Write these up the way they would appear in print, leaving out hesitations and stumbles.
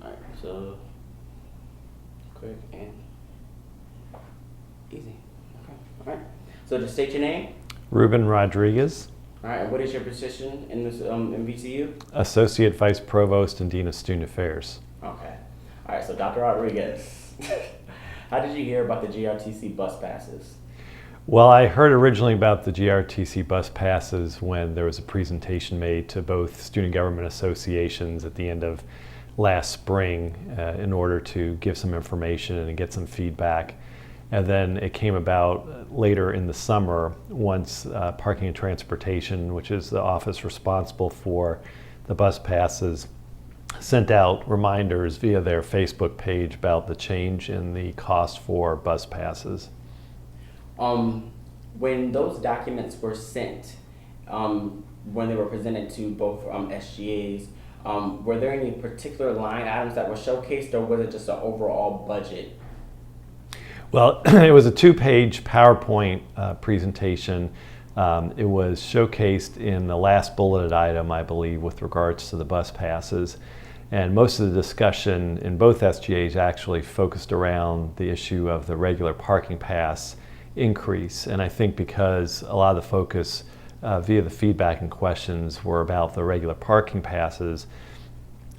Alright, so quick and easy. Okay. Alright. So just state your name. Ruben Rodriguez, Alright, and what is your position in this in VCU? Associate Vice Provost and Dean of Student Affairs. Okay. Alright, so Dr. Rodriguez. How did you hear about the GRTC bus passes? Well, I heard originally about the GRTC bus passes when there was a presentation made to both student government associations at the end of last spring in order to give some information and get some feedback. And then it came about later in the summer once Parking and Transportation, which is the office responsible for the bus passes, sent out reminders via their Facebook page about the change in the cost for bus passes. When those documents were sent, when they were presented to both SGAs, were there any particular line items that were showcased, or was it just an overall budget? Well, it was a 2-page PowerPoint presentation. It was showcased in the last bulleted item, I believe, with regards to the bus passes. And most of the discussion in both SGAs actually focused around the issue of the regular parking pass increase. And I think because a lot of the focus via the feedback and questions were about the regular parking passes,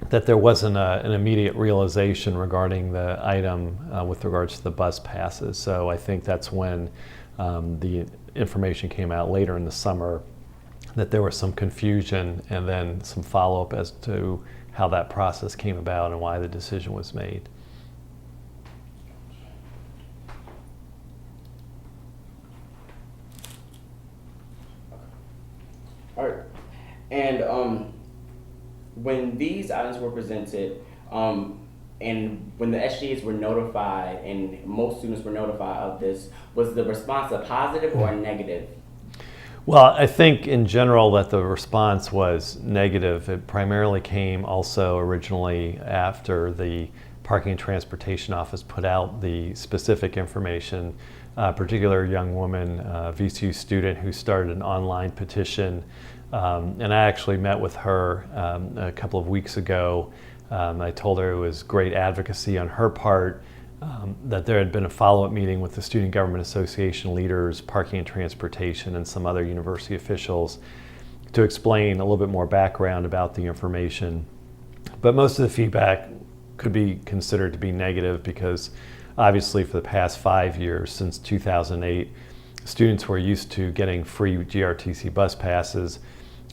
that there wasn't an immediate realization regarding the item with regards to the bus passes. So I think that's when the information came out later in the summer that there was some confusion and then some follow-up as to how that process came about and why the decision was made. All right. And when these items were presented, and when the SGAs were notified, and most students were notified of this, was the response a positive or a negative? Well, I think in general that the response was negative. It primarily came also originally after the Parking and Transportation Office put out the specific information. A particular young woman, VCU student, who started an online petition, and I actually met with her a couple of weeks ago. I told her it was great advocacy on her part, that there had been a follow-up meeting with the Student Government Association leaders, Parking and Transportation, and some other university officials to explain a little bit more background about the information. But most of the feedback could be considered to be negative because obviously for the past 5 years, since 2008, students were used to getting free GRTC bus passes,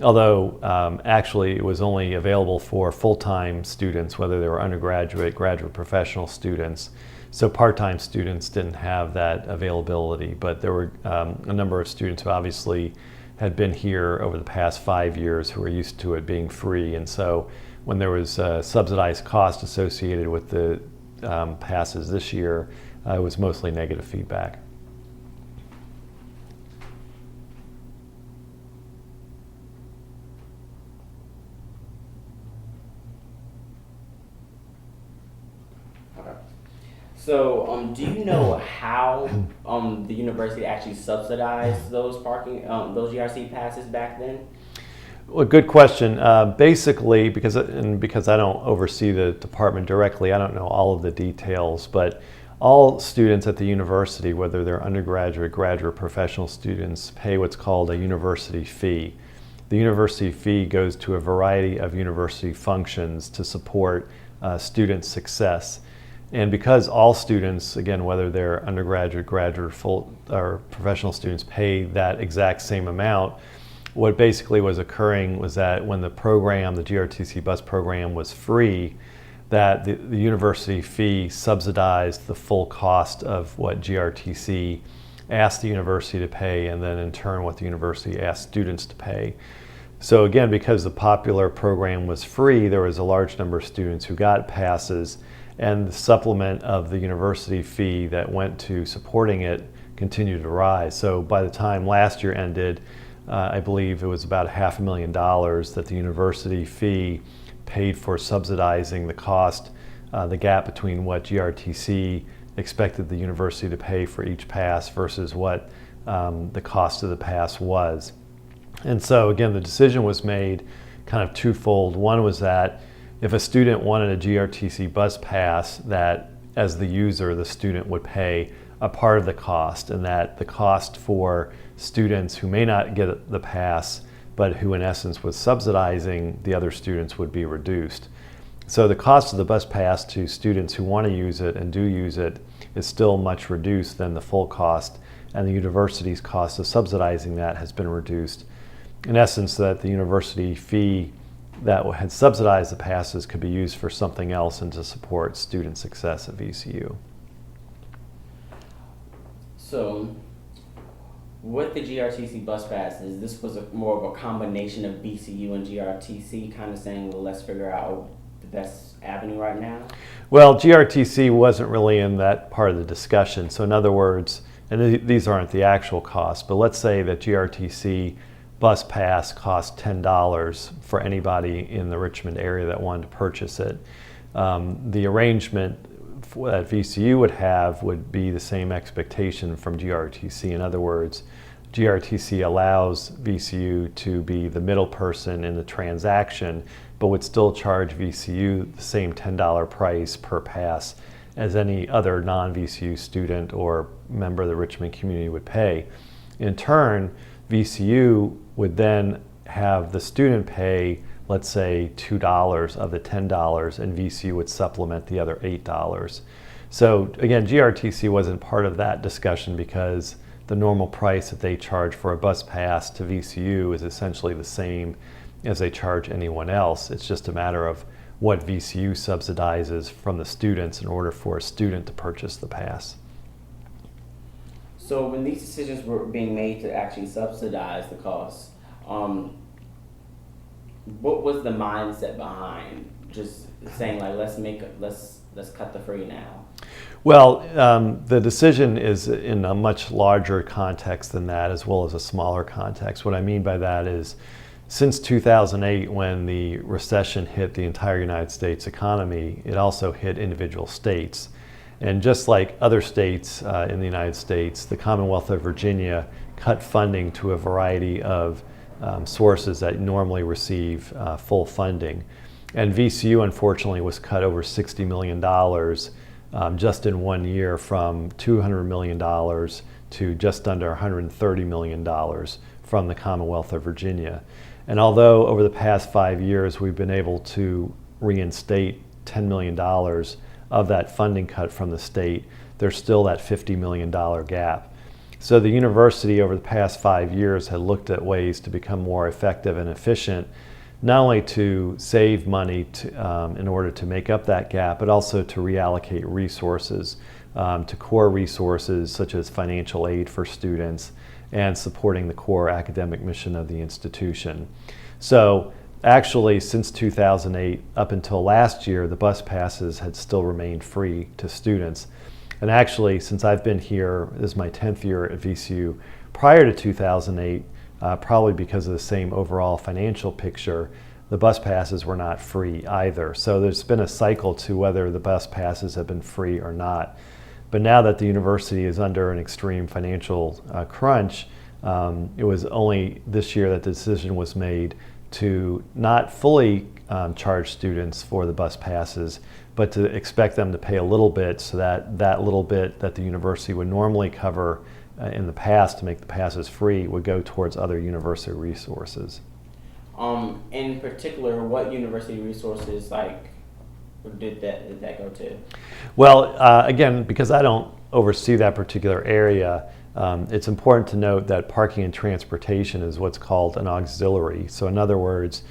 although actually it was only available for full-time students, whether they were undergraduate, graduate, professional students. So part-time students didn't have that availability, but there were a number of students who obviously had been here over the past 5 years who were used to it being free. And so when there was subsidized cost associated with the passes this year, it was mostly negative feedback. So, do you know how the university actually subsidized those those GRC passes back then? Well, good question. Basically, because I don't oversee the department directly, I don't know all of the details, but all students at the university, whether they're undergraduate, graduate, professional students, pay what's called a university fee. The university fee goes to a variety of university functions to support student success. And because all students, again, whether they're undergraduate, graduate, full, or professional students, pay that exact same amount, what basically was occurring was that when the program, the GRTC bus program, was free, that the university fee subsidized the full cost of what GRTC asked the university to pay, and then in turn what the university asked students to pay. So again, because the popular program was free, there was a large number of students who got passes, and the supplement of the university fee that went to supporting it continued to rise. So by the time last year ended, I believe it was about $500,000 that the university fee paid for subsidizing the cost, the gap between what GRTC expected the university to pay for each pass versus what the cost of the pass was. And so again, the decision was made kind of twofold. One was that if a student wanted a GRTC bus pass, that as the user, the student would pay a part of the cost, and that the cost for students who may not get the pass, but who in essence was subsidizing the other students, would be reduced. So the cost of the bus pass to students who want to use it and do use it is still much reduced than the full cost, and the university's cost of subsidizing that has been reduced. In essence, that the university fee that had subsidized the passes could be used for something else and to support student success at VCU. So, with the GRTC bus passes, this was more of a combination of VCU and GRTC, kind of saying, well, let's figure out the best avenue right now? Well, GRTC wasn't really in that part of the discussion. So in other words, and these aren't the actual costs, but let's say that GRTC bus pass cost $10 for anybody in the Richmond area that wanted to purchase it. The arrangement that VCU would have would be the same expectation from GRTC. In other words, GRTC allows VCU to be the middle person in the transaction, but would still charge VCU the same $10 price per pass as any other non-VCU student or member of the Richmond community would pay. In turn, VCU would then have the student pay, let's say, $2 of the $10, and VCU would supplement the other $8. So again, GRTC wasn't part of that discussion because the normal price that they charge for a bus pass to VCU is essentially the same as they charge anyone else. It's just a matter of what VCU subsidizes from the students in order for a student to purchase the pass. So when these decisions were being made to actually subsidize the cost, what was the mindset behind just saying, like, let's cut the free now? Well, the decision is in a much larger context than that, as well as a smaller context. What I mean by that is, since 2008, when the recession hit the entire United States economy, it also hit individual states. And just like other states in the United States, the Commonwealth of Virginia cut funding to a variety of sources that normally receive full funding. And VCU, unfortunately, was cut over $60 million just in 1 year, from $200 million to just under $130 million from the Commonwealth of Virginia. And although over the past 5 years we've been able to reinstate $10 million of that funding cut from the state, there's still that $50 million gap. So the university over the past 5 years had looked at ways to become more effective and efficient, not only to save money in order to make up that gap, but also to reallocate resources to core resources such as financial aid for students and supporting the core academic mission of the institution. So actually, since 2008 up until last year, the bus passes had still remained free to students. And actually, since I've been here, this is my 10th year at VCU, prior to 2008, probably because of the same overall financial picture, the bus passes were not free either. So there's been a cycle to whether the bus passes have been free or not. But now that the university is under an extreme financial crunch, it was only this year that the decision was made to not fully charge students for the bus passes, but to expect them to pay a little bit, so that that little bit that the university would normally cover in the past to make the passes free would go towards other university resources. In particular, what university resources did that go to? Well, again, because I don't oversee that particular area, it's important to note that parking and transportation is what's called an auxiliary. So in other words,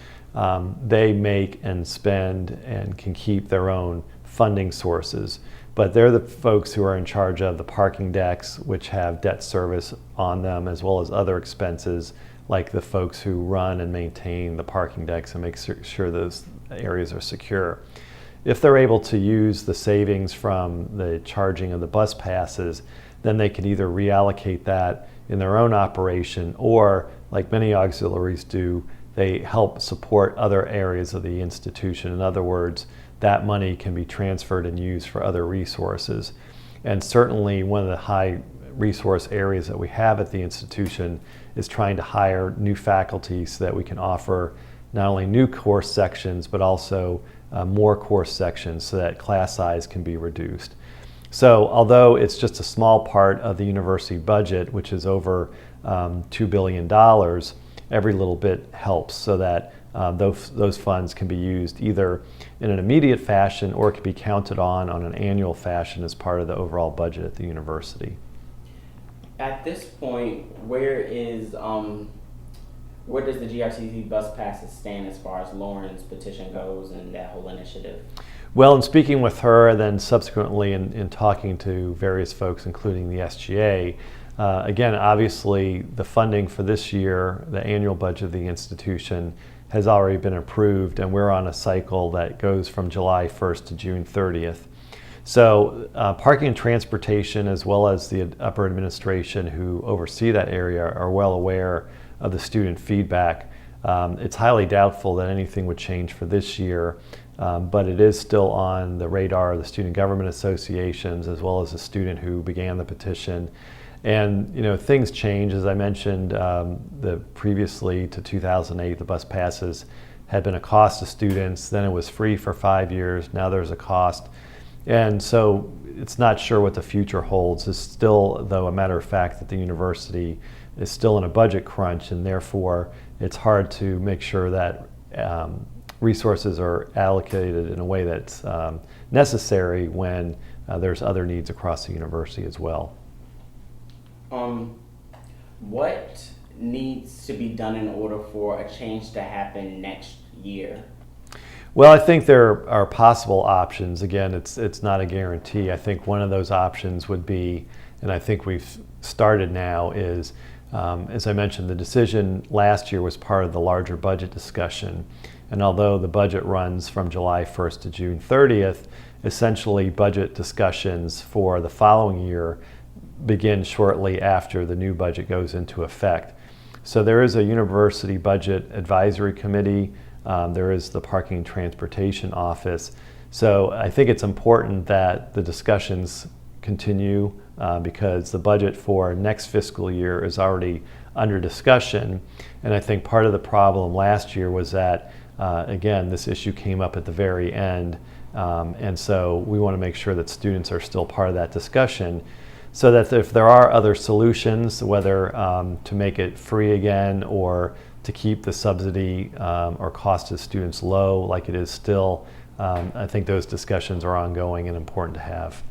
they make and spend and can keep their own funding sources. But they're the folks who are in charge of the parking decks, which have debt service on them, as well as other expenses, like the folks who run and maintain the parking decks and make sure those areas are secure. If they're able to use the savings from the charging of the bus passes, then they can either reallocate that in their own operation, or, like many auxiliaries do, they help support other areas of the institution. In other words, that money can be transferred and used for other resources. And certainly one of the high resource areas that we have at the institution is trying to hire new faculty so that we can offer not only new course sections, but also more course sections so that class size can be reduced. So although it's just a small part of the university budget, which is over $2 billion, every little bit helps so that those funds can be used either in an immediate fashion or it can be counted on an annual fashion as part of the overall budget at the university. At this point, where does the GRCC bus passes stand as far as Lauren's petition goes and that whole initiative? Well, in speaking with her and then subsequently in talking to various folks, including the SGA, again, obviously the funding for this year, the annual budget of the institution, has already been approved, and we're on a cycle that goes from July 1st to June 30th. So parking and transportation, as well as the upper administration who oversee that area, are well aware of the student feedback. It's highly doubtful that anything would change for this year, but it is still on the radar of the student government associations as well as the student who began the petition. And things change. As I mentioned, previously to 2008, the bus passes had been a cost to students. Then it was free for 5 years. Now there's a cost. And so it's not sure what the future holds. It's still, though, a matter of fact that the university is still in a budget crunch, and therefore it's hard to make sure that resources are allocated in a way that's necessary when there's other needs across the university as well. What needs to be done in order for a change to happen next year? Well, I think there are possible options. Again, it's not a guarantee. I think one of those options would be, and I think we've started now, is, as I mentioned, the decision last year was part of the larger budget discussion. And although the budget runs from July 1st to June 30th, essentially budget discussions for the following year begin shortly after the new budget goes into effect. So there is a university budget advisory committee. There is the parking and transportation office. So I think it's important that the discussions continue because the budget for next fiscal year is already under discussion. And I think part of the problem last year was that, again, this issue came up at the very end. And so we want to make sure that students are still part of that discussion, so that if there are other solutions, whether to make it free again or to keep the subsidy or cost to students low like it is still, I think those discussions are ongoing and important to have.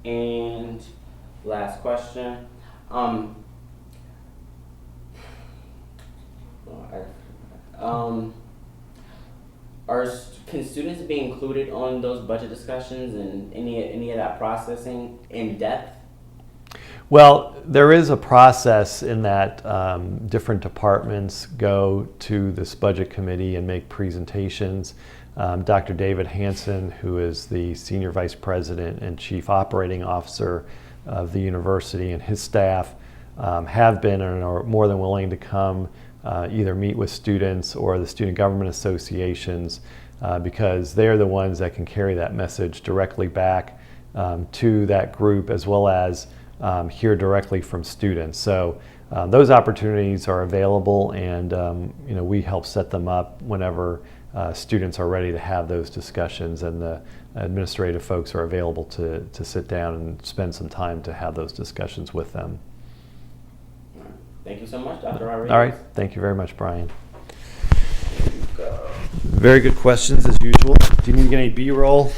And last question. Can students be included on those budget discussions and any of that processing in depth? Well, there is a process in that different departments go to this budget committee and make presentations. Dr. David Hansen, who is the Senior Vice President and Chief Operating Officer of the university, and his staff have been and are more than willing to come either meet with students or the student government associations because they're the ones that can carry that message directly back to that group, as well as hear directly from students. So those opportunities are available, and we help set them up whenever students are ready to have those discussions, and the administrative folks are available to sit down and spend some time to have those discussions with them. Thank you so much, Dr. Rodriguez. All right. Thank you very much, Brian. Very good questions as usual. Do you need to get any B-roll?